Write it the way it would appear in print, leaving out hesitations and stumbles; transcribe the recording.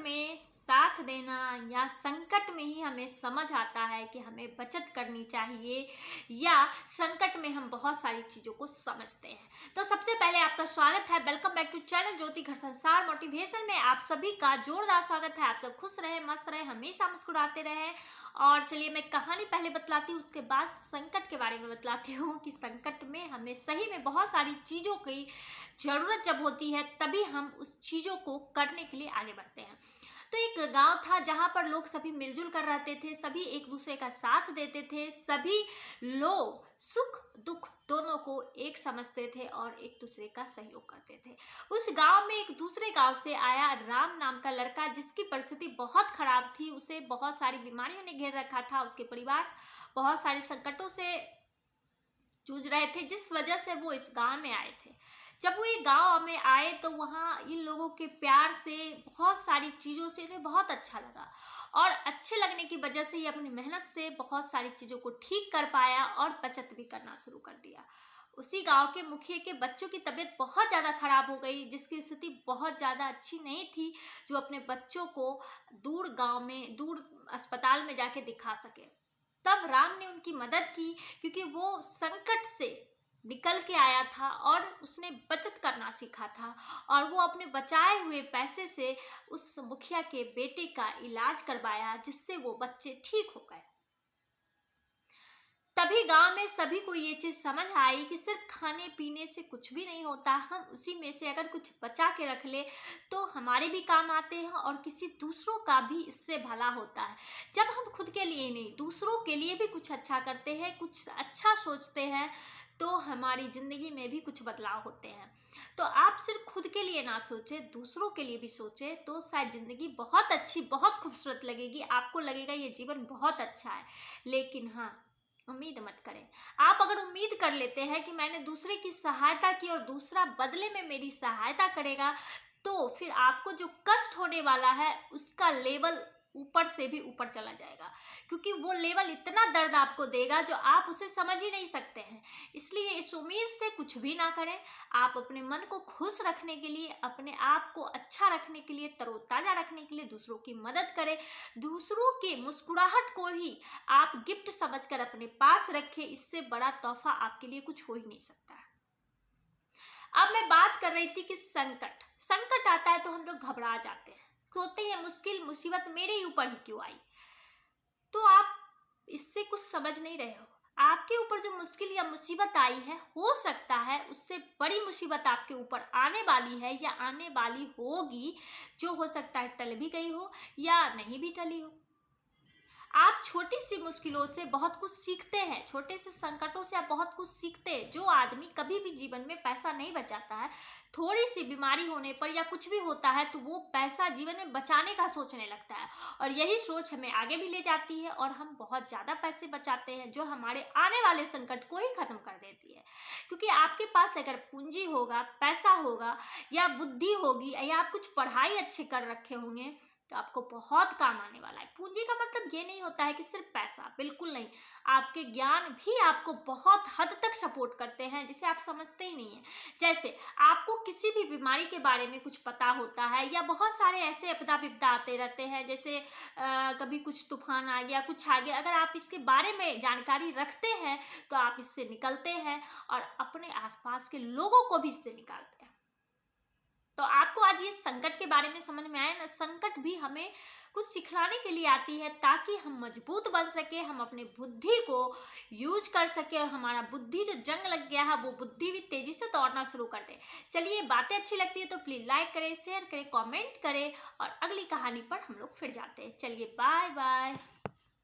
में साथ देना या संकट में ही हमें समझ आता है कि हमें बचत करनी चाहिए, या संकट में हम बहुत सारी चीज़ों को समझते हैं। तो सबसे पहले आपका स्वागत है, वेलकम बैक टू चैनल ज्योति घर संसार मोटिवेशन में आप सभी का जोरदार स्वागत है। आप सब खुश रहे, मस्त रहे, हमेशा मुस्कुराते रहे। और चलिए मैं कहानी पहले बतलाती हूँ, उसके बाद संकट के बारे में बतलाती हूँ कि संकट में हमें सही में बहुत सारी चीज़ों की ज़रूरत जब होती है तभी हम उस चीज़ों को करने के लिए आगे बढ़ते हैं। तो एक गांव था जहां पर लोग सभी मिलजुल कर रहते थे, सभी एक दूसरे का साथ देते थे, सभी लोग सुख दुख दोनों को एक समझते थे और एक दूसरे का सहयोग करते थे। उस गांव में एक दूसरे गांव से आया राम नाम का लड़का, जिसकी परिस्थिति बहुत खराब थी। उसे बहुत सारी बीमारियों ने घेर रखा था, उसके परिवार बहुत सारे संकटों से जूझ रहे थे, जिस वजह से वो इस गांव में आए थे। जब वो ये गांव में आए तो वहाँ इन लोगों के प्यार से, बहुत सारी चीज़ों से इन्हें बहुत अच्छा लगा, और अच्छे लगने की वजह से ये अपनी मेहनत से बहुत सारी चीज़ों को ठीक कर पाया और बचत भी करना शुरू कर दिया। उसी गांव के मुखिया के बच्चों की तबीयत बहुत ज़्यादा खराब हो गई, जिसकी स्थिति बहुत ज़्यादा अच्छी नहीं थी, जो अपने बच्चों को दूर गाँव में, दूर अस्पताल में जाके दिखा सके। तब राम ने उनकी मदद की, क्योंकि वो संकट से निकल के आया था और उसने बचत करना सीखा था, और वो अपने बचाए हुए पैसे से उस मुखिया के बेटे का इलाज करवाया, जिससे वो बच्चे ठीक हो गए। तभी गांव में सभी को ये चीज़ समझ आई कि सिर्फ खाने पीने से कुछ भी नहीं होता, हम उसी में से अगर कुछ बचा के रख ले तो हमारे भी काम आते हैं और किसी दूसरों का भी इससे भला होता है। जब हम खुद के लिए नहीं, दूसरों के लिए भी कुछ अच्छा करते हैं, कुछ अच्छा सोचते हैं, तो हमारी ज़िंदगी में भी कुछ बदलाव होते हैं। तो आप सिर्फ खुद के लिए ना सोचें, दूसरों के लिए भी सोचें, तो शायद ज़िंदगी बहुत अच्छी, बहुत खूबसूरत लगेगी। आपको लगेगा ये जीवन बहुत अच्छा है। लेकिन हाँ, उम्मीद मत करें। आप अगर उम्मीद कर लेते हैं कि मैंने दूसरे की सहायता की और दूसरा बदले में मेरी सहायता करेगा, तो फिर आपको जो कष्ट होने वाला है उसका लेवल ऊपर से भी ऊपर चला जाएगा, क्योंकि वो लेवल इतना दर्द आपको देगा जो आप उसे समझ ही नहीं सकते हैं। इसलिए इस उम्मीद से कुछ भी ना करें। आप अपने मन को खुश रखने के लिए, अपने आप को अच्छा रखने के लिए, तरोताज़ा रखने के लिए दूसरों की मदद करें। दूसरों की मुस्कुराहट को ही आप गिफ्ट समझकर अपने पास रखें। इससे बड़ा तोहफा आपके लिए कुछ हो ही नहीं सकता है। अब मैं बात कर रही थी कि संकट आता है तो हम लोग घबरा जाते हैं, सोचते हैं मुश्किल मुसीबत मेरे ही ऊपर ही क्यों आई। तो आप इससे कुछ समझ नहीं रहे हो। आपके ऊपर जो मुश्किल या मुसीबत आई है, हो सकता है उससे बड़ी मुसीबत आपके ऊपर आने वाली है या आने वाली होगी, जो हो सकता है टल भी गई हो या नहीं भी टली हो। आप छोटी सी मुश्किलों से बहुत कुछ सीखते हैं, छोटे से संकटों से आप बहुत कुछ सीखते हैं। जो आदमी कभी भी जीवन में पैसा नहीं बचाता है, थोड़ी सी बीमारी होने पर या कुछ भी होता है तो वो पैसा जीवन में बचाने का सोचने लगता है, और यही सोच हमें आगे भी ले जाती है और हम बहुत ज़्यादा पैसे बचाते हैं, जो हमारे आने वाले संकट को ही ख़त्म कर देती है। क्योंकि आपके पास अगर पूंजी होगा, पैसा होगा या बुद्धि होगी, या आप कुछ पढ़ाई अच्छे कर रखे होंगे, तो आपको बहुत काम आने वाला है। पूंजी का मतलब ये नहीं होता है कि सिर्फ पैसा, बिल्कुल नहीं। आपके ज्ञान भी आपको बहुत हद तक सपोर्ट करते हैं, जिसे आप समझते ही नहीं हैं। जैसे आपको किसी भी बीमारी के बारे में कुछ पता होता है, या बहुत सारे ऐसे आपदा विपदा आते रहते हैं, जैसे कभी कुछ तूफान आ गया, कुछ आ गया। अगर आप इसके बारे में जानकारी रखते हैं तो आप इससे निकलते हैं और अपने आसपास के लोगों को भी इससे निकालते हैं। तो आपको आज ये संकट के बारे में समझ में आया ना। संकट भी हमें कुछ सिखलाने के लिए आती है, ताकि हम मजबूत बन सके, हम अपने बुद्धि को यूज कर सके, और हमारा बुद्धि जो जंग लग गया है वो बुद्धि भी तेजी से दौड़ना शुरू कर दे। चलिए, बातें अच्छी लगती है तो प्लीज लाइक करें, शेयर करें, कमेंट करें, और अगली कहानी पर हम लोग फिर जाते हैं। चलिए, बाय बाय।